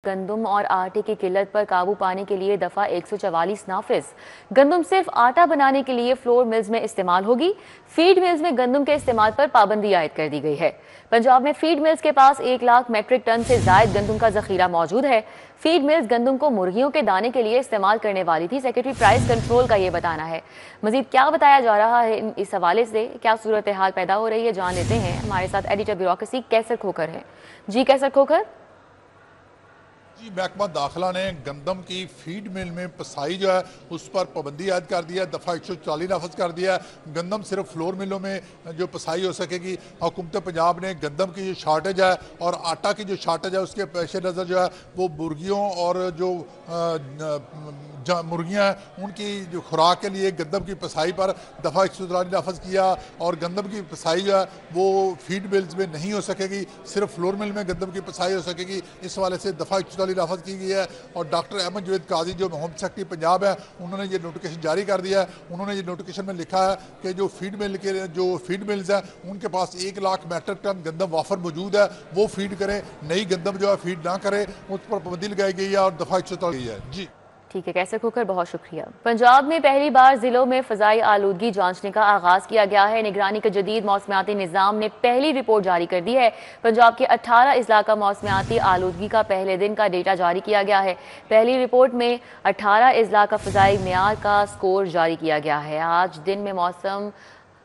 गंदम और आटे की किल्लत पर काबू पाने के लिए दफा 144 नाफिज। गंदम सिर्फ आटा बनाने के लिए फ्लोर मिल्स में इस्तेमाल होगी। फीड मिल्स में गंदम के इस्तेमाल पर पाबंदी आयद कर दी गई है। पंजाब में फीड मिल्स के पास 1 लाख मेट्रिक टन से जायद गंदम का जखीरा मौजूद है। फीड मिल्स गंदम को मुर्गियों के दाने के लिए इस्तेमाल करने वाली थी। सेक्रेटरी प्राइस कंट्रोल का ये बताना है। मजीद क्या बताया जा रहा है इस हवाले से, क्या सूरत हाल पैदा हो रही है, जान लेते हैं। हमारे साथ एडिटर ब्यूरोक्रेसी कैसर खोकर है। जी कैसर खोकर। जी, महकमा दाखिला ने गंदम की फीड मिल में पसाई जो है उस पर पाबंदी आयद कर दिया है, दफ़ा 140 नाफज कर दिया है। गंदम सिर्फ फ्लोर मिलों में जो पसाई हो सकेगी। हुकूमत पंजाब ने गंदम की जो शार्टेज है और आटा की जो शार्टेज है उसके पेश नज़र जो है वो मुर्गियों और जो मुर्गियाँ हैं उनकी जो खुराक के लिए गंदम की पसाई पर दफ़ा 144 नाफज किया। और गंदम की पसाई जो है वो फीड मिल्स में नहीं हो सकेगी, सिर्फ फ्लोर मिल में गंदम की पसाई हो सकेगी। इस हवाले से दफ़ा 144 नाफज की गई है। और डॉक्टर अहमद जवेद काजी जो होम सेक्रेटरी पंजाब है उन्होंने ये नोटिफिकेशन जारी कर दिया है। उन्होंने ये नोटिफिकेशन में लिखा है कि जो फीड मिल्स हैं उनके पास 1 लाख मेट्रिक टन गंदम वाफर मौजूद है, वो फीड करें, नई गंदम जो है फीड ना करें, उस पर पाबंदी लगाई गई है और दफ़ा 144 है। जी ठीक है कैसर खोकर, बहुत शुक्रिया। पंजाब में पहली बार जिलों में फ़ज़ाई आलूदगी जांचने का आगाज़ किया गया है। निगरानी के जदीद मौसमियाती निज़ाम ने पहली रिपोर्ट जारी कर दी है। पंजाब के 18 अजला का मौसमियाती आलूदगी का पहले दिन का डेटा जारी किया गया है। पहली रिपोर्ट में 18 अजला का फ़ज़ाई मेयार का स्कोर जारी किया गया है। आज दिन में मौसम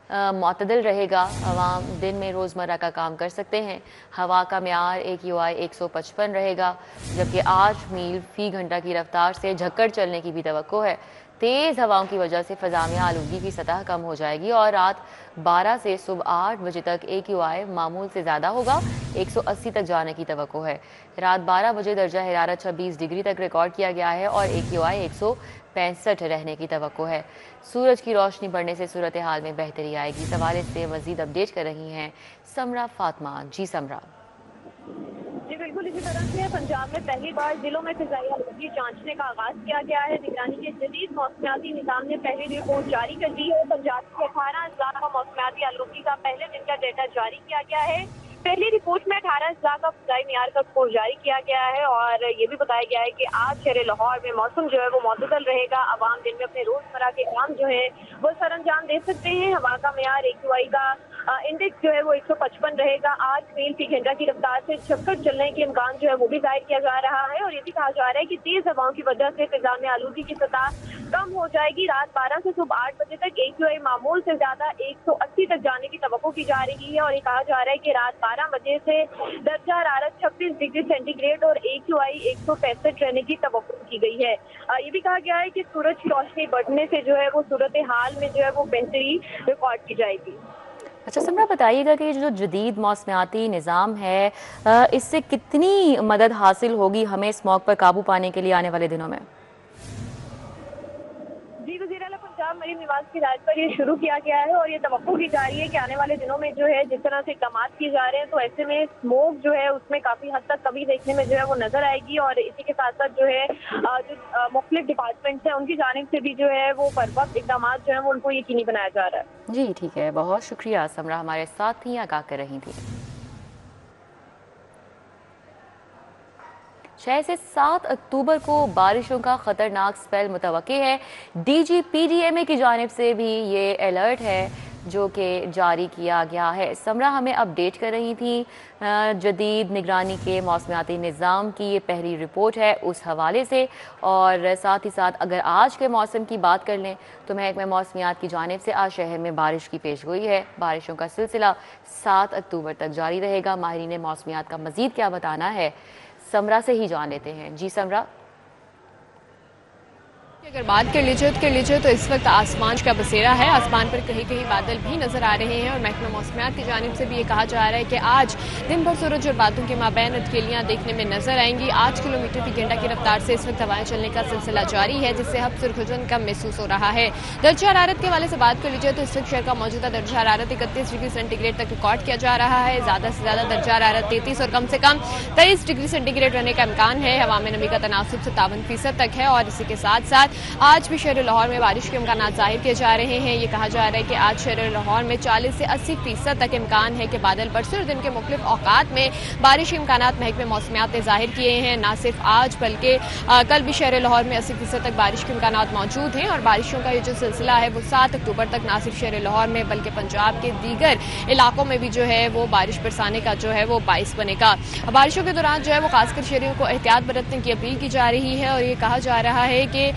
मुतदल रहेगा। आवाम दिन में रोज़मर्रा का काम कर सकते हैं। हवा का म्यार AQI 155 रहेगा, जबकि 8 मील फी घंटा की रफ्तार से झक्कड़ चलने की भी तवक्को है। तेज़ हवाओं की वजह से फ़ज़ा में आलूदगी की सतह कम हो जाएगी और रात 12 से सुबह 8 बजे तक AQI मामूल से ज़्यादा होगा, 180 तक जाने की तवक्को है। रात 12 बजे दर्जा हरारत 26 डिग्री तक रिकॉर्ड किया गया है और AQI 165 रहने की तवक्को है। सूरज की रोशनी बढ़ने से सूरत हाल में बेहतरी आएगी। इस हवाले से मज़ीद अपडेट कर रही हैं समरा फातिमा। जी समरा। जी बिल्कुल, इसी तरह से पंजाब में पहली बार जिलों में फ़ज़ाई आलूदगी जांचने का आगाज किया गया है। निगरानी के जदीद मौसमियाती निज़ाम ने पहली रिपोर्ट जारी कर दी है। पंजाब के 18 अजला का मौसमियाती आलूदगी का पहले दिन का डेटा जारी किया गया है। पहली रिपोर्ट में 18 अजला का फ़ज़ाई मेयार का स्कोर जारी किया गया है और ये भी बताया गया है कि आज शहर लाहौर में मौसम जो है वो मुतदल रहेगा। आवाम दिन में अपने रोजमर्रा के काम जो है वो सर अंजाम दे सकते हैं। हवा का मेयार AQI का इंडेक्स जो है वो 155 रहेगा। 8 मील फी घंटा की रफ्तार से झक्कड़ चलने के इम्कान जो है वो भी जाहिर किया जा रहा है। और ये भी कहा जा रहा है कि तेज हवाओं की वजह से फिजा में आलूदगी की सतह कम हो जाएगी। रात 12 से सुबह 8 बजे तक AQI मामूल से ज्यादा 180 तक जाने की तवक्को की जा रही है। और ये कहा जा रहा है कि रात 12 बजे से दर्जा हरारत 26 डिग्री सेंटीग्रेड और AQI 165 रहने की तवक्को की गई है। ये भी कहा गया है कि सूरज की रोशनी बढ़ने से जो है वो सूरत हाल में जो है वो बेहतरी रिकॉर्ड की जाएगी। अच्छा समरा, बताइएगा कि जो जदीद मौसमियाती निज़ाम है इससे कितनी मदद हासिल होगी हमें स्मॉग पर काबू पाने के लिए आने वाले दिनों में? जी, वज़ीर आला पंजाब मरीम नवाज की हिदायत पर ये शुरू किया गया है और ये तवक्को की जा रही है कि आने वाले दिनों में जो है जिस तरह से इक़दामात किए जा रहे हैं तो ऐसे में स्मोक जो है उसमें काफ़ी हद तक कमी देखने में जो है वो नजर आएगी। और इसी के साथ साथ जो है जो मुख्तलिफ डिपार्टमेंट्स हैं उनकी जानिब से भी जो है वो बर वक्त इक़दामात जो है वो उनको यकीनी बनाया जा रहा है। जी ठीक है, बहुत शुक्रिया समरा, हमारे साथ ही आगाह कर रही थी। 6 से 7 अक्टूबर को बारिशों का खतरनाक स्पेल मुतवक्की है। DGPDMA की जानिब से भी ये अलर्ट है जो कि जारी किया गया है। समरा हमें अपडेट कर रही थी जदीद निगरानी के मौसमियाती निज़ाम की ये पहली रिपोर्ट है उस हवाले से। और साथ ही साथ अगर आज के मौसम की बात कर लें तो महकमा मौसमियात की जानिब से आज शहर में बारिश की पेशगोई है। बारिशों का सिलसिला 7 अक्टूबर तक जारी रहेगा। माहिरीन मौसमियात का मज़ीद क्या बताना है समरा से ही जान लेते हैं। जी समरा। अगर बात कर लीजिए तो इस वक्त आसमान का बसेरा है। आसमान पर कहीं कहीं बादल भी नजर आ रहे हैं और महकमा मौसमियात की जानिब से भी ये कहा जा रहा है कि आज दिन भर सूरज और बादलों के माबैन हथेलियां देखने में नजर आएंगी। 8 किलोमीटर फी घंटा की रफ्तार से इस वक्त हवाएं चलने का सिलसिला जारी है, जिससे हब सुरखुजन कम महसूस हो रहा है। दर्जा हरारत के हवाले से बात कर लीजिए तो इस वक्त शहर का मौजूदा दर्जा हरारत 31 डिग्री सेंटीग्रेड तक रिकॉर्ड किया जा रहा है। ज्यादा से ज्यादा दर्जा हरारत 33 और कम से कम 23 डिग्री सेंटीग्रेड रहने का इम्कान है। हवा में नमी का तनासुब 57% तक है और इसी के साथ साथ आज भी शहर लाहौर में बारिश के इम्कान जाहिर किए जा रहे हैं। ये कहा जा रहा है कि आज शहर लाहौर में 40 से 80% तक इम्कान है कि बादल बरसे और दिन के मुख्तलिफ औकात में बारिश के इम्कान महकमे मौसमियात ने जाहिर किए हैं। न सिर्फ आज बल्कि कल भी शहर लाहौर में 80% तक बारिश के इम्कान मौजूद हैं और बारिशों का ये जो सिलसिला है वो 7 अक्टूबर तक न सिर्फ शहर लाहौर में बल्कि पंजाब के दीगर इलाकों में भी जो है वो बारिश बरसाने का जो है वो बाइस बनेगा। बारिशों के दौरान जो है वो खासकर शहरियों को एहतियात बरतने की अपील की जा रही है और ये कहा जा रहा है कि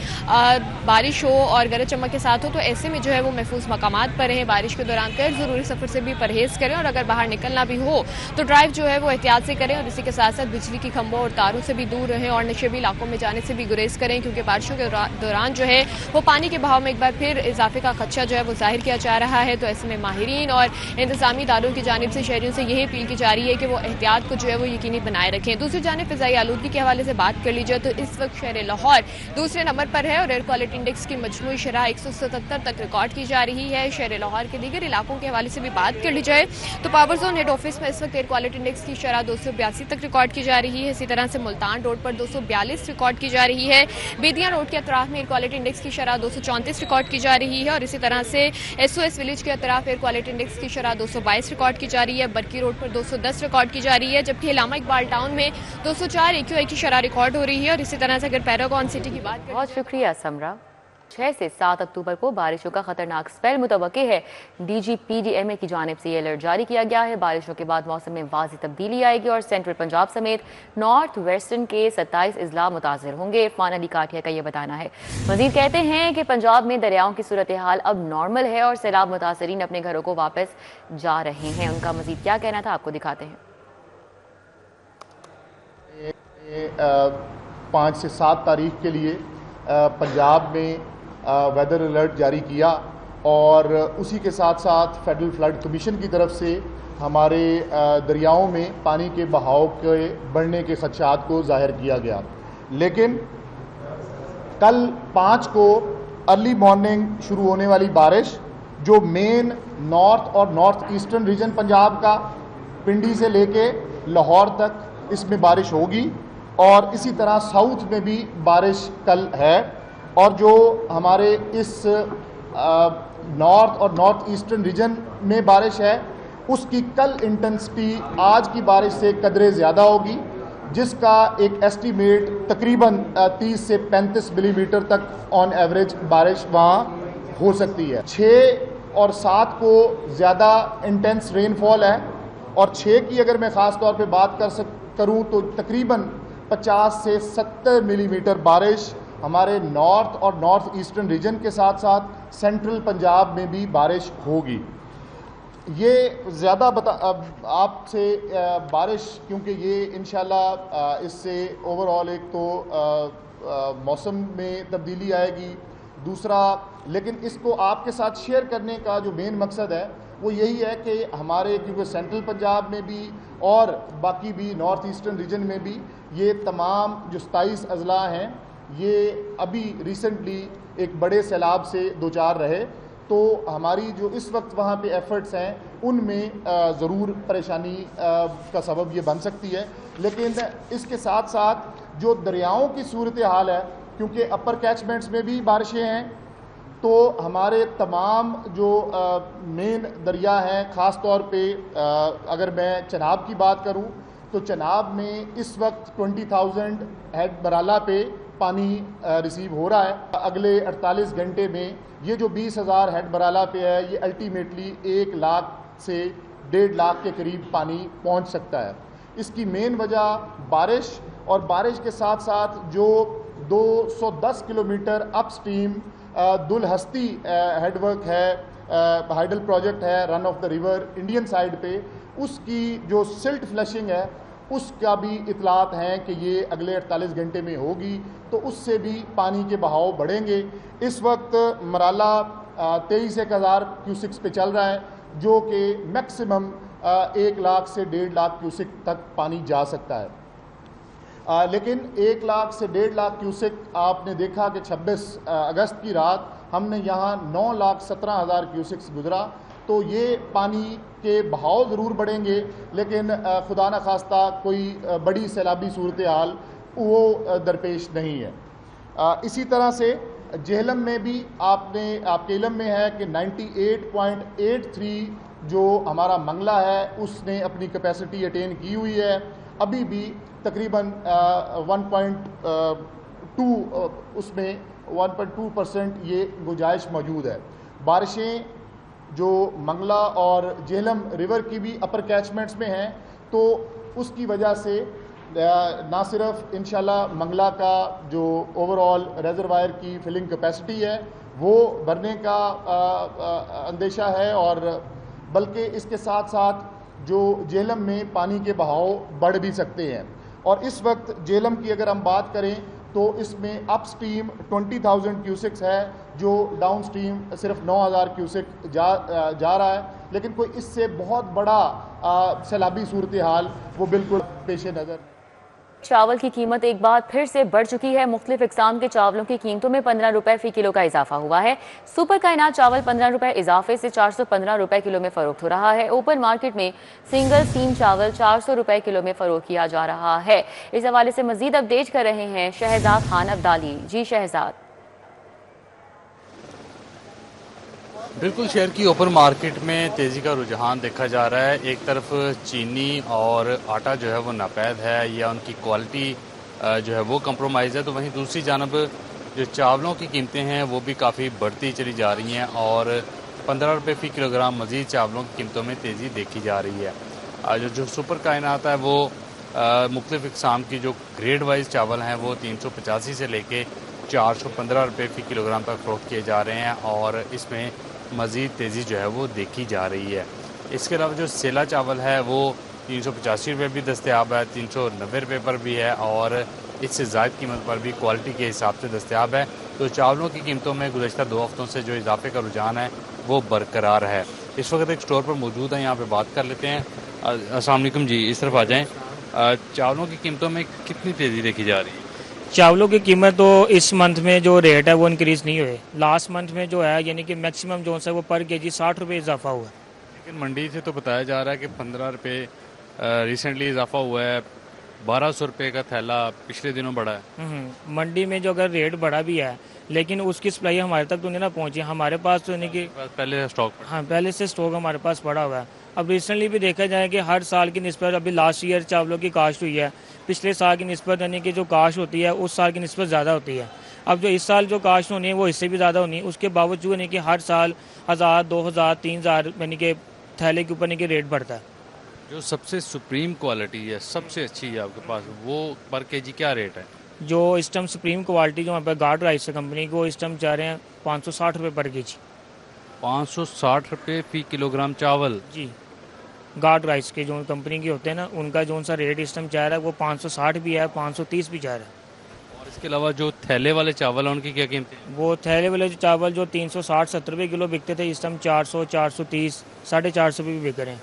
बारिश हो और गरज चमक के साथ हो तो ऐसे में जो है वो महफूज मकामात पर रहें। बारिश के दौरान गैर ज़रूरी सफ़र से भी परहेज करें और अगर बाहर निकलना भी हो तो ड्राइव जो है वो एहतियात से करें और इसी के साथ साथ बिजली की खंभों और तारों से भी दूर रहें और नशेबी इलाकों में जाने से भी गुरेज करें, क्योंकि बारिशों के दौरान जो है वो पानी के बहाव में एक बार फिर इजाफे का खदशा जो है वो जाहिर किया जा रहा है। तो ऐसे में माहिरीन और इंतजामी इदारों की जानिब से शहरियों से यही अपील की जा रही है कि वो एहतियात को जो है वो यकीनी बनाए रखें। दूसरी जानिब फिजाई आलूदगी के हवाले से बात कर ली जाए तो इस वक्त शहर लाहौर दूसरे नंबर पर है और एयर क्वालिटी इंडेक्स की मजमूई शरह 177 तक रिकॉर्ड की जा रही है। शहर लाहौर के दीगर इलाकों के हवाले से भी बात कर ली जाए तो पावर जोन हेड ऑफिस में इस वक्त एयर क्वालिटी इंडेक्स की शरह 282 तक रिकॉर्ड की जा रही है। इसी तरह से मुल्तान रोड पर 242 रिकॉर्ड की जा रही है। बेदिया रोड के अतराफ में एयर क्वालिटी इंडेक्स की शरह 234 रिकॉर्ड की जा रही है और इसी तरह से SOS विलेज के अतराफ एयर क्वालिटी इंडेक्स की शरह 222 रिकॉर्ड की जा रही है। बरकी रोड पर 210 रिकॉर्ड की जा रही है, जबकि इलामा इकबाल टाउन में 204 AQI की शरह रिकॉर्ड हो रही है। और इसी तरह से अगर पैरागॉन सिटी की बात करें, बहुत शुक्रिया समरा। 6 से 7 अक्टूबर को बारिशों का खतरनाक स्पेल मुतवक्के है। DGPDMA की जानिब से ये अलर्ट जारी किया गया है। बारिशों के बाद मौसम में वाज़ी तब्दीली आएगी और सेंट्रल पंजाब समेत नॉर्थ वेस्टर्न के 27 अजला मुतासर होंगे। इरफान अली काठिया का ये बताना है। मजीद कहते हैं कि पंजाब में दरियाओं की सूरत हाल अब नॉर्मल है और सैलाब मुतासरीन अपने घरों को वापस जा रहे हैं। उनका मजीद क्या कहना था आपको दिखाते हैं। 5 से 7 तारीख के लिए पंजाब में वेदर अलर्ट जारी किया और उसी के साथ साथ फेडरल फ्लड कमीशन की तरफ से हमारे दरियाओं में पानी के बहाव के बढ़ने के खदशात को जाहिर किया गया। लेकिन कल 5 को अर्ली मॉर्निंग शुरू होने वाली बारिश जो मेन नॉर्थ और नॉर्थ ईस्टर्न रीजन पंजाब का पिंडी से लेके लाहौर तक इसमें बारिश होगी और इसी तरह साउथ में भी बारिश कल है और जो हमारे इस नॉर्थ और नॉर्थ ईस्टर्न रीजन में बारिश है उसकी कल इंटेंसिटी आज की बारिश से कदरे ज़्यादा होगी, जिसका एक एस्टीमेट तकरीबन 30 से 35 मिलीमीटर तक ऑन एवरेज बारिश वहाँ हो सकती है। 6 और 7 को ज़्यादा इंटेंस रेनफॉल है और 6 की अगर मैं ख़ास तौर पे बात करूँ तो तकरीबन 50 से 70 मिलीमीटर बारिश हमारे नॉर्थ और नॉर्थ ईस्टर्न रीजन के साथ साथ सेंट्रल पंजाब में भी बारिश होगी। ये ज़्यादा आपसे बारिश क्योंकि ये इंशाल्लाह इससे ओवरऑल एक तो मौसम में तब्दीली आएगी, दूसरा लेकिन इसको आपके साथ शेयर करने का जो मेन मकसद है वो यही है कि हमारे क्योंकि सेंट्रल पंजाब में भी और बाकी भी नॉर्थ ईस्टर्न रीजन में भी ये तमाम जो 27 अजला हैं ये अभी रिसेंटली एक बड़े सैलाब से दो चार रहे, तो हमारी जो इस वक्त वहाँ पे एफ़र्ट्स हैं उनमें ज़रूर परेशानी का सबब ये बन सकती है। लेकिन इसके साथ साथ जो दरियाओं की सूरत हाल है, क्योंकि अपर कैचमेंट्स में भी बारिशें हैं, तो हमारे तमाम जो मेन दरिया हैं, ख़ास तौर पे अगर मैं चनाब की बात करूं तो चनाब में इस वक्त 20,000 हेड बराला पे पानी रिसीव हो रहा है। अगले 48 घंटे में ये जो 20,000 हेड बराला पे है ये अल्टीमेटली 1 लाख से 1.5 लाख के करीब पानी पहुंच सकता है। इसकी मेन वजह बारिश और बारिश के साथ साथ जो 210 किलोमीटर अपस्ट्रीम दुलहस्ती हेडवर्क है, हाइडल प्रोजेक्ट है run of the river Indian side पे, उसकी जो सिल्ट फ्लशिंग है उसका भी इतलात हैं कि ये अगले 48 घंटे में होगी, तो उससे भी पानी के बहाव बढ़ेंगे। इस वक्त मराला 23,000 क्यूसिक्स पे चल रहा है, जो कि मैक्सिमम 1 लाख से 1.5 लाख क्यूसिक तक पानी जा सकता है। लेकिन 1 लाख से 1.5 लाख क्यूसिक आपने देखा कि 26 अगस्त की रात हमने यहाँ 9,17,000 क्यूसिक्स गुजरा, तो ये पानी के बहाव ज़रूर बढ़ेंगे, लेकिन खुदा न खास्ता कोई बड़ी सैलाबी सूरत हाल वो दरपेश नहीं है। इसी तरह से जेहलम में भी आपके इल्म में है कि 98.83 जो हमारा मंगला है उसने अपनी कैपेसिटी अटेन की हुई है। अभी भी तकरीबन 1.2 उसमें 1.2% ये गुंजाइश मौजूद है। बारिशें जो मंगला और जेहलम रिवर की भी अपर कैचमेंट्स में हैं, तो उसकी वजह से ना सिर्फ इंशाल्लाह मंगला का जो ओवरऑल रेजरवायर की फिलिंग कैपेसिटी है वो भरने का अंदेशा है, और बल्कि इसके साथ साथ जो जेहलम में पानी के बहाव बढ़ भी सकते हैं। और इस वक्त जेहलम की अगर हम बात करें तो इसमें अप स्ट्रीम 20,000 क्यूसिक्स है, जो डाउन स्ट्रीम सिर्फ 9,000 क्यूसिक जा रहा है, लेकिन कोई इससे बहुत बड़ा सैलाबी सूरत हाल वो बिल्कुल पेश नज़र। चावल की कीमत एक बार फिर से बढ़ चुकी है। मुख्तलिफ इकसाम के चावलों की कीमतों में 15 रुपए फी किलो का इजाफा हुआ है। सुपर कायनात चावल 15 रुपए इजाफे से 415 रुपए किलो में फरोख्त हो रहा है। ओपन मार्केट में सिंगल सीम चावल 400 रुपए किलो में फरोख्त किया जा रहा है। इस हवाले से मजीद अपडेट कर रहे हैं शहजाद खान अब्दाली। जी शहजाद। बिल्कुल, शहर की ओपन मार्केट में तेज़ी का रुझान देखा जा रहा है। एक तरफ चीनी और आटा जो है वो नापैद है या उनकी क्वालिटी जो है वो कंप्रोमाइज़ है, तो वहीं दूसरी जानब जो चावलों की कीमतें हैं वो भी काफ़ी बढ़ती चली जा रही हैं और 15 रुपये फ़ी किलोग्राम मज़ीद चावलों की कीमतों में तेज़ी देखी जा रही है। जो सुपर कायनात है वो मुख्तलिफ इक़साम की जो ग्रेड वाइज चावल हैं वो 385 से लेके 415 रुपये फ़ी किलोग्राम तक फ़रोख्त किए जा रहे हैं और इसमें मज़ीद तेज़ी जो है वो देखी जा रही है। इसके अलावा जो सेला चावल है वो 385 रुपये भी दस्तयाब है, 390 रुपये पर भी है और इससे ज़ायद कीमत पर भी क्वालिटी के हिसाब से दस्तयाब है। तो चावलों की कीमतों में गुज़श्ता 2 हफ़्तों से जो इजाफे का रुझान है वो बरकरार है। इस वक्त एक स्टोर पर मौजूद है, यहाँ पर बात कर लेते हैं। अस्सलाम वालेकुम जी, इस तरफ आ जाएँ। चावलों की कीमतों में कितनी तेज़ी देखी जा रही है? चावलों की कीमत तो इस मंथ में जो रेट है वो इंक्रीज़ नहीं हुए। लास्ट मंथ में जो है यानी कि मैक्सिमम जो है वो पर केजी 60 रुपये इजाफा हुआ है। लेकिन मंडी से तो बताया जा रहा है कि 15 रुपये रिसेंटली इजाफा हुआ है। 1200 रुपये का थैला पिछले दिनों बढ़ा है। मंडी में जो अगर रेट बढ़ा भी है लेकिन उसकी सप्लाई हमारे तक तो नहीं ना पहुंची। हमारे पास तो यानी कि पहले स्टॉक, हाँ पहले से स्टॉक हमारे पास पड़ा हुआ है। अब रिसेंटली भी देखा जाए कि हर साल की निस्बत अभी लास्ट ईयर चावलों की काश्त हुई है, पिछले साल की निस्बत यानी कि जो काश्त होती है उस साल की निस्बत ज़्यादा होती है। अब जो इस साल जो काश्त होनी है वो इससे भी ज़्यादा होनी है। उसके बावजूद यानी कि हर साल 1000, 2000, 3000 यानी कि थैले के ऊपर यानी कि रेट बढ़ता है। जो सबसे सुप्रीम क्वालिटी है, सबसे अच्छी है आपके पास, वो पर केजी क्या रेट है? जो इस टाइम सुप्रीम क्वालिटी जो वहाँ पर गार्ड राइस है कंपनी को, इस टाइम चाह रहे हैं 560 रुपये पर केजी। 560 रुपये फ़ी किलोग्राम चावल जी। गार्ड राइस के जो कंपनी के होते हैं ना, उनका जो सा रेट इस टाइम चाह रहा है वो 560 भी है, 530 भी चाह रहा है। और इसके अलावा जो थैले वाले चावल हैं उनकी क्या कीमत है? वो थैले वाले चावल जो 360-70 रुपये किलो बिकते थे, इस टाइम 400, 430, 450 भी बिक रहे हैं।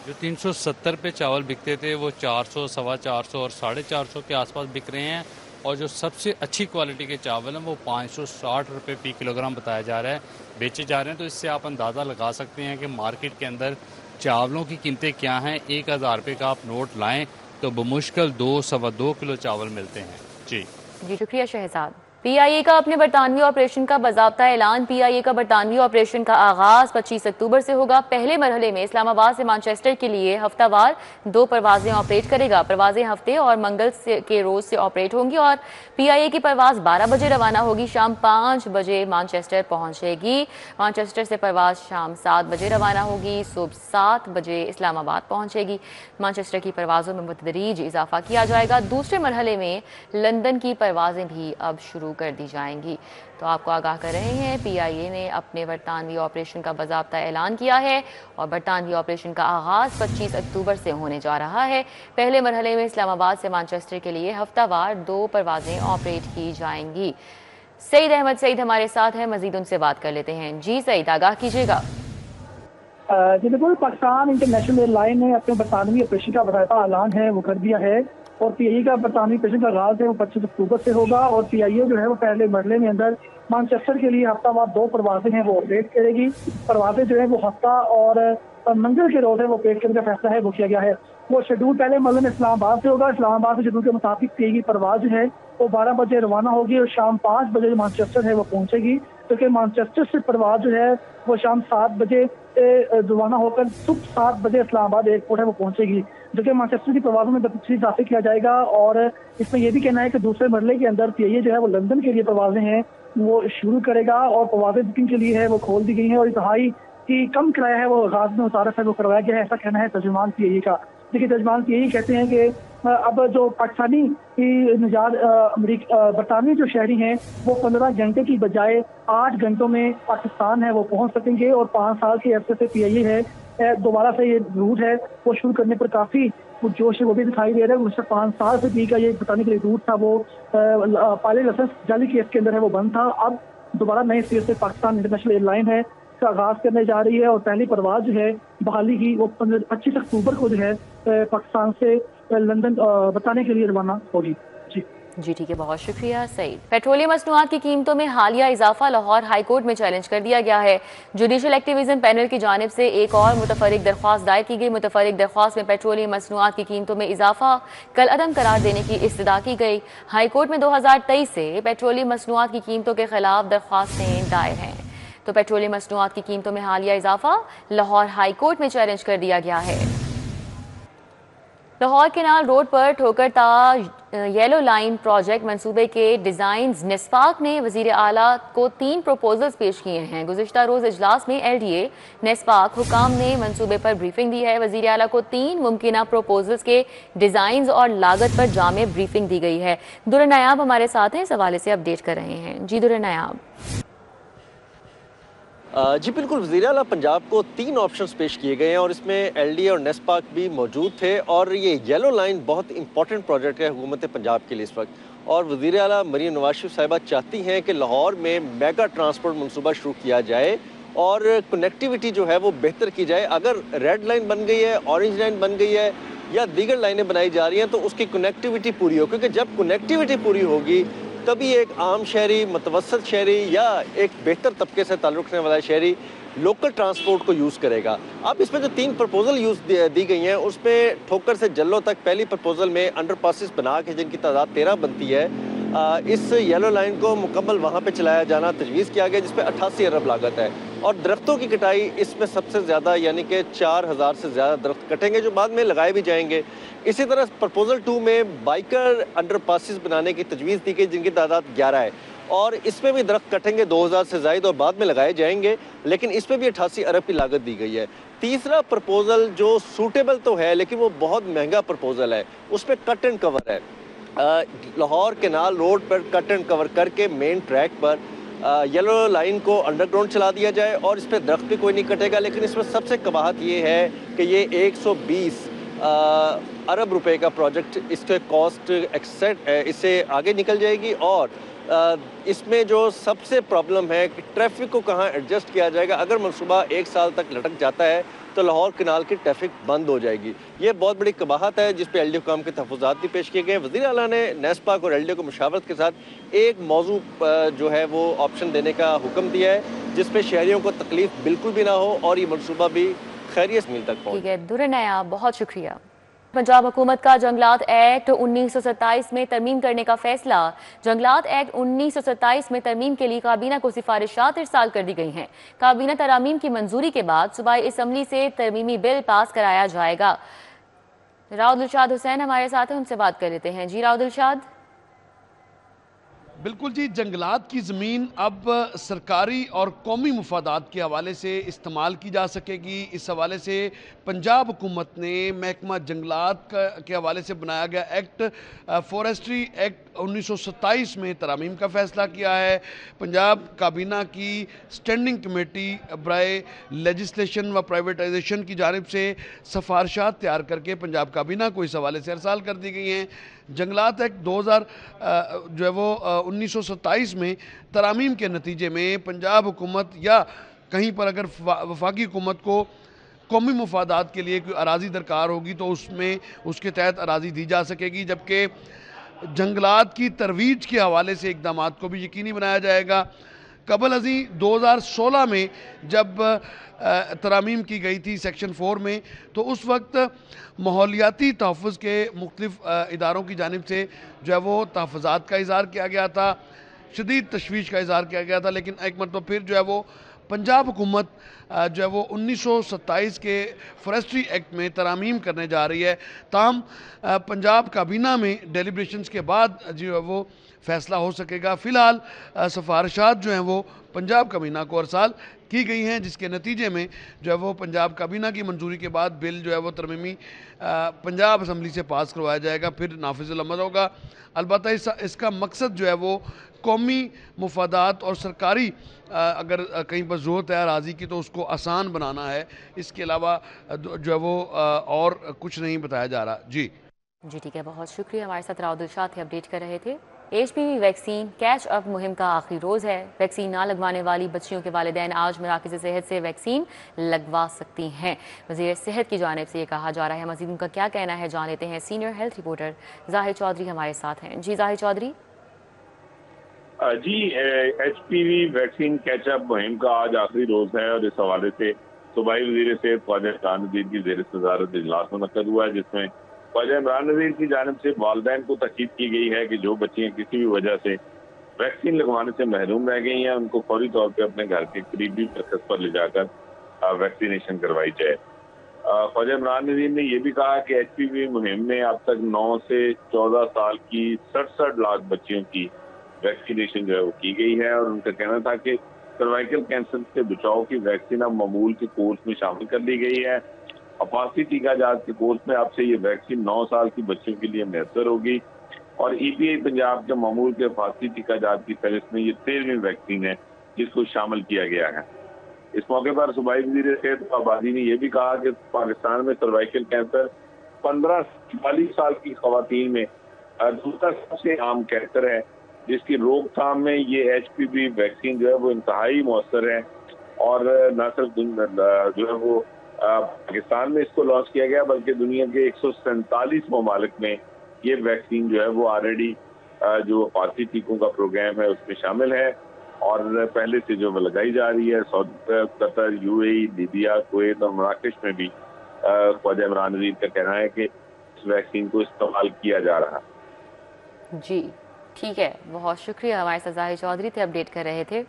जो 370 रुपये चावल बिकते थे वो 400, 450 और 450 के आसपास बिक रहे हैं। और जो सबसे अच्छी क्वालिटी के चावल हैं वो 560 रुपये फ़ी किलोग्राम बताया जा रहा है बेचे जा रहे हैं। तो इससे आप अंदाज़ा लगा सकते हैं कि मार्केट के अंदर चावलों की कीमतें क्या हैं। 1000 रुपये का आप नोट लाएं तो बमुश्किल 2-2.25 किलो चावल मिलते हैं। जी शुक्रिया शहजाद। पीआईए का अपने बरतानवी ऑपरेशन का बाज़ाब्ता ऐलान। पीआईए का बरतानवी ऑपरेशन का आगाज 25 अक्टूबर से होगा। पहले मरहले में इस्लामाबाद से मैनचेस्टर के लिए हफ्तावार 2 परवाजें ऑपरेट करेगा। परवाजें हफ्ते और मंगल के रोज से ऑपरेट होंगी और पीआईए की परवाज 12 बजे रवाना होगी, शाम 5 बजे मैनचेस्टर पहुंचेगी। मैनचेस्टर से परवाज शाम 7 बजे रवाना होगी, सुबह 7 बजे इस्लामाबाद पहुंचेगी। मैनचेस्टर की परवाजों में मुतदरीज इजाफा किया जाएगा। दूसरे मरहले में लंदन की परवाजें भी अब शुरू कर दी जाएंगी। तो आपको आगाह कर रहे हैं, पीआईए ने अपने बरतानवी ऑपरेशन का बाज़ाब्ता ऐलान किया है और बरतानवी ऑपरेशन का आगाज 25 अक्टूबर से होने जा रहा है। पहले मरहले में इस्लामाबाद से मैनचेस्टर के लिए हफ्तावार 2 परवाजें ऑपरेट की जाएंगी। सईद अहमद सईद हमारे साथ हैं, मजीद उनसे बात कर लेते हैं। जी सईद, आगाह कीजिएगा। जी बिल्कुल, पाकिस्तान इंटरनेशनल एयरलाइन ने अपने बरतानवी ऑपरेशन का बाकायदा ऐलान है वो कर दिया है और पीआईए का बरतानवी ऑपरेशन का आगाज है वो 25 अक्टूबर से होगा और पीआईए जो है वो पहले मरहले में अंदर मैनचेस्टर के लिए हफ्तावार 2 परवाजें हैं वो ऑपरेट करेगी। परवाजें जो है वो हफ्ता और मंगल के रोज है वो ऑपरेट करने का फैसला है वो किया गया है। वो शेड्यूल पहले मरहले में इस्लामाबाद से होगा। इस्लामाबाद से शेड्यूल के मुताबिक पीआईए की परवाज जो है वो 12 बजे रवाना होगी और शाम 5 बजे मैनचेस्टर है वो पहुंचेगी, क्योंकि मैनचेस्टर से परवाज जो है वो शाम 7 बजे रवाना होकर सुबह 7 बजे इस्लामाबाद एयरपोर्ट है वो पहुंचेगी, जो कि मैनचेस्टर की परवाज़ों में तफसील इजाफा किया जाएगा। और इसमें यह भी कहना है कि दूसरे मरले के अंदर PIA जो है वो लंदन के लिए परवाजें हैं वो शुरू करेगा और परवाजें बुकिंग के लिए है वो खोल दी गई हैं और इंतहाई की कम किराया है वो आगाज में मुतारफ है वो करवाया गया है, ऐसा कहना है तर्जुमान PIA का। देखिए तर्जुमान PIA कहते हैं कि अब जो पाकिस्तानी निजात बरतानवी जो शहरी हैं वो 15 घंटे की बजाय 8 घंटों में पाकिस्तान है वो पहुंच सकेंगे और 5 साल के अरसे से PIA है दोबारा से ये रूट है वो शुरू करने पर काफ़ी जोश है वो भी दिखाई दे रहा है। मुझसे 5 साल से का ये बताने के लिए रूट था वो पायलट लाइसेंस जाली केस के अंदर है वो बंद था, अब दोबारा नए सिरे से पाकिस्तान इंटरनेशनल एयरलाइन है का आगाज करने जा रही है और पहली परवाज जो है बहाली की वो 25 अक्टूबर को जो है पाकिस्तान से लंदन बताने के लिए रवाना होगी। जी ठीक है, बहुत शुक्रिया सईद। पेट्रोलियम मसनूआत की कीमतों में हालिया इजाफा लाहौर हाईकोर्ट में चैलेंज कर दिया गया है। जुडिशल एक्टिविज्म पैनल की जानिब से एक और मुतफरिक दरख्वास्त दायर की गई। मुतफरिक दरख्वास्त में पेट्रोलियम मसनूआत की कीमतों में इजाफा कल अदम करार देने की इस्तदा की गई। हाईकोर्ट में 2023 से पेट्रोलियम मसनूआत की कीमतों के खिलाफ दरख्वास्तें दायर हैं। तो पेट्रोलियम मसनूआत की कीमतों में हालिया इजाफा लाहौर हाईकोर्ट में चैलेंज कर दिया गया है। लाहौर केनाल रोड पर ठोकरता येलो लाइन प्रोजेक्ट मंसूबे के डिजाइन्स नेस्पाक ने वजीर आला को 3 प्रपोजल्स पेश किए हैं। गुज़िश्ता रोज इजलास में LDA नेस्पाक हुकाम ने मंसूबे पर ब्रीफिंग दी है। वजीर आला को 3 मुमकिना प्रपोजल्स के डिजाइन्स और लागत पर जामे ब्रीफिंग दी गई है। दुर्र नायाब हमारे साथ हैं, इस हवाले से अपडेट कर रहे हैं। जी दुर्र नायाब। जी बिल्कुल, वज़ीर आला पंजाब को 3 ऑप्शंस पेश किए गए हैं और इसमें LDA और नेस्पाक भी मौजूद थे और ये येलो लाइन बहुत इंपॉर्टेंट प्रोजेक्ट है हुकूमत पंजाब के लिए इस वक्त। और वज़ीर आला मरीम नवाज शरीफ साहिबा चाहती हैं कि लाहौर में मेगा ट्रांसपोर्ट मनसूबा शुरू किया जाए और कनेक्टिविटी जो है वो बेहतर की जाए। अगर रेड लाइन बन गई है, ऑरेंज लाइन बन गई है या दीगर लाइनें बनाई जा रही हैं तो उसकी कनेक्टिविटी पूरी हो, क्योंकि जब कनेक्टिविटी पूरी होगी तभी एक आम शहरी, मतवसत शहरी या एक बेहतर तबके से ताल्लुक़ रखने वाला शहरी लोकल ट्रांसपोर्ट को यूज़ करेगा। अब इसमें जो 3 प्रपोजल दी गई हैं उसमें ठोकर से जल्लो तक पहली प्रपोजल में अंडरपासेस बना के जिनकी तादाद 13 बनती है, इस येलो लाइन को मुकम्मल वहाँ पे चलाया जाना तजवीज़ किया गया, जिसपे 88 अरब लागत है। और दरख्तों की कटाई इसमें सबसे ज़्यादा, यानी कि 4000 से ज़्यादा दरख्त कटेंगे जो बाद में लगाए भी जाएंगे। इसी तरह प्रपोजल 2 में बाइकर अंडरपासेस बनाने की तजवीज़ दी गई जिनकी तादाद 11 है और इसमें भी दरख्त कटेंगे 2000 से ज़्यादा और बाद में लगाए जाएंगे, लेकिन इसमें भी 88 अरब की लागत दी गई है। तीसरा प्रपोजल जो सूटेबल तो है लेकिन वो बहुत महंगा प्रपोजल है, उस पर कट एंड कवर है। लाहौर केनाल रोड पर कट एंड कवर करके मेन ट्रैक पर येलो लाइन को अंडरग्राउंड चला दिया जाए और इस पर दरख्त भी कोई नहीं कटेगा। लेकिन इसमें सबसे कबाहत ये है कि ये 120 अरब रुपए का प्रोजेक्ट, इसके कॉस्ट एक्सेट इससे आगे निकल जाएगी और इसमें जो सबसे प्रॉब्लम है कि ट्रैफिक को कहाँ एडजस्ट किया जाएगा। अगर मनसूबा 1 साल तक लटक जाता है तो लाहौर केनाल की ट्रैफिक बंद हो जाएगी। ये बहुत बड़ी कबाहत है जिस पे LDA हुकाम के तहफ़्फ़ुज़ात भी पेश किए गए। वज़ीर आला ने नेस्पाक और LDA को मुशावरत के साथ एक मौजू जो है वो ऑप्शन देने का हुक्म दिया है जिस पे शहरियों को तकलीफ बिल्कुल भी ना हो और ये मनसूबा भी खैरियत मिल तक पहुँचे। ठीक है दुर्र नायाब, बहुत शुक्रिया। पंजाब हुकूमत का जंगलात एक्ट 1927 में तरमीम करने का फैसला। जंगलात एक्ट 1927 में तरमीम के लिए काबीना को सिफारिशात इरसाल कर दी गई हैं। काबीना तरामीम की मंजूरी के बाद सूबाई असम्बली से तरमीमी बिल पास कराया जाएगा। राव दिलशाद हुसैन हमारे साथ हैं, उनसे बात कर लेते हैं। जी राव दिलशाद। बिल्कुल जी, जंगलात की ज़मीन अब सरकारी और कौमी मुफादात के हवाले से इस्तेमाल की जा सकेगी। इस हवाले से पंजाब हुकूमत ने महकमा जंगलात के हवाले से बनाया गया एक्ट फॉरेस्ट्री एक्ट 1927 में तरामीम का फ़ैसला किया है। पंजाब काबीना की स्टैंडिंग कमेटी बराए लेजिस्लेशन व प्राइवेटाइजेशन की जानिब से सिफारिशात तैयार करके पंजाब काबीना को इस हवाले से अरसाल कर दी गई हैं। जंगलात एक्ट 2000 जो है वो 1927 में तरामीम के नतीजे में पंजाब हुकूमत या कहीं पर अगर वफाकी हुकूमत को कौमी मुफादात के लिए कोई अराज़ी दरकार होगी तो उसमें उसके तहत अराज़ी दी जा सकेगी, जबकि जंगलात की तरवीज के हवाले से इकदामात को भी यकीनी बनाया जाएगा। कबल अजी 2016 में जब तरामीम की गई थी सेक्शन 4 में, तो उस वक्त माहौलियाती तहफ़्फ़ुज़ के मुख्तलिफ़ इदारों की जानिब से जो है वो तहफ़्फ़ुज़ात का इज़हार किया गया था, शदीद तशवीश का इज़हार किया गया था। लेकिन एक मतलब फिर जो है वो पंजाब हुकूमत जो है वो 1927 के फॉरेस्ट्री एक्ट में तरामीम करने जा रही है। ताहम पंजाब काबीना में डेलिब्रेशंस के बाद जो है वो फ़ैसला हो सकेगा। फ़िलहाल सिफारिशात जो हैं वो पंजाब काबीना को अरसाल की गई हैं, जिसके नतीजे में जो है वो पंजाब काबीना की मंजूरी के बाद बिल जो है वो तरमीमी पंजाब असम्बली से पास करवाया जाएगा, फिर नाफिज़ुल अमल होगा। अलबत्ता इसका मकसद जो है वो कौमी मुफादात और सरकारी अगर कहीं पर ज़रूरत है अराज़ी की तो उसको आसान बनाना है। इसके अलावा जो है वो और कुछ नहीं बताया जा रहा। जी ठीक है, बहुत शुक्रिया। हमारे साथ राव दिलशाद थे, अपडेट कर रहे थे। HPV वैक्सीन कैच अप मुहिम का आखिरी रोज़ है। वैक्सीन ना लगवाने वाली बच्चियों के वालिदैन आज मराकज़ सेहत से वैक्सीन लगवा सकती हैं। वज़ीर सेहत की जानिब से ये कहा जा रहा है। मज़ीद उनका क्या कहना है जान लेते हैं। सीनियर हेल्थ रिपोर्टर ज़ाहिर चौधरी हमारे साथ हैं। जी ज़ाहिर चौधरी। जी, HPV वैक्सीन कैचअप मुहिम का आज आखिरी रोज है और इस हवाले से सूबाई वज़ीर सेहत ख्वाजा इमरान नज़ीर की ज़ेर सदारत इजलास मुनक्कद हुआ है, जिसमें ख्वाजा इमरान नज़ीर की जानिब से वालिदैन को ताकीद की गई है कि जो बच्चियां किसी भी वजह से वैक्सीन लगवाने से महरूम रह गई हैं उनको फौरी तौर पर अपने घर के करीबी मरकज़ पर ले जाकर वैक्सीनेशन करवाई जाए। ख्वाजा इमरान नज़ीर ने यह भी कहा कि HPV मुहिम में अब तक 9 से 14 साल की 67 लाख बच्चियों की वैक्सीनेशन जो है वो की गई है और उनका कहना था कि सर्वाइकल कैंसर से बचाव की वैक्सीन अब मामूल के कोर्स में शामिल कर ली गई है। अपासी टीकाजात के कोर्स में अब से ये वैक्सीन 9 साल की बच्चों के लिए मैसर होगी और EPI पंजाब के मामूल के अपासी टीकाजात की फहरिस्त में ये 13वीं वैक्सीन है जिसको शामिल किया गया है। इस मौके पर सूबाई वज़ीर सेहत आबादी ने यह भी कहा कि पाकिस्तान में सर्वाइकल कैंसर 15 से 40 साल की खवातीन में दूसरा सबसे आम कैंसर है, जिसकी रोकथाम में ये HPV वैक्सीन जो है वो इंतहाई मौसर है और न सिर्फ जो है वो पाकिस्तान में इसको लॉन्च किया गया बल्कि दुनिया के 147 ममालिक में ये वैक्सीन जो है वो ऑलरेडी जो अपासी टीकों का प्रोग्राम है उसमें शामिल है और पहले से जो वो लगाई जा रही है। सऊदी अरब, कतर, UAE, लीबिया, कुवैत और मराकश में भी ख्वाजा इमरान नज़ीर का कहना है कि इस वैक्सीन को इस्तेमाल किया जा रहा है। जी ठीक है, बहुत शुक्रिया। हमारे साथ ज़ाहिर चौधरी थे, अपडेट कर रहे थे।